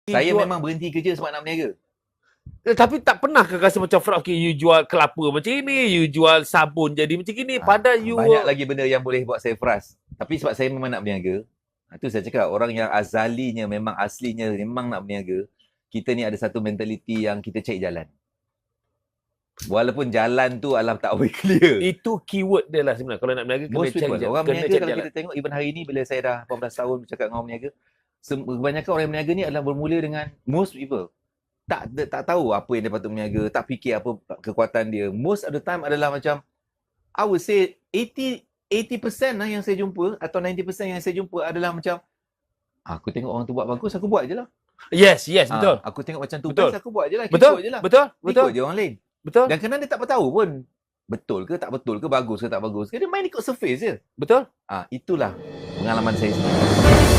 Saya memang berhenti kerja sebab nak berniaga. Tapi tak pernah ke rasa macam Fred, okay, you jual kelapa macam ini, you jual sabun jadi macam ini, padahal you... Banyak lagi benda yang boleh buat saya frust. Tapi sebab saya memang nak berniaga, itu saya cakap, orang yang azalinya, memang aslinya, memang nak berniaga, kita ni ada satu mentaliti yang kita cari jalan. Walaupun jalan tu alam tak boleh clear. Itu keyword dia lah sebenarnya. Kalau nak berniaga, kena Most cari people, jalan. orang Kena berniaga cari kalau jalan. kita tengok, even hari ni bila saya dah 18 tahun bercakap dengan orang berniaga, kebanyakan orang yang berniaga ni adalah bermula dengan most people. Tak tahu apa yang dia patut berniaga, tak fikir apa kekuatan dia. Most of the time adalah macam, I would say 80% lah yang saya jumpa atau 90% yang saya jumpa adalah macam, aku tengok orang tu buat bagus, aku buat je lah. Yes, betul. Aku tengok macam tu Betul. best, aku buat je lah. Betul, Ikut je lah. betul. Ikut je orang lain. Betul. Dan kadang dia tak tahu pun, betul ke tak betul ke, bagus ke tak bagus ke. Dia main ikut surface je. Betul. Itulah pengalaman saya sendiri.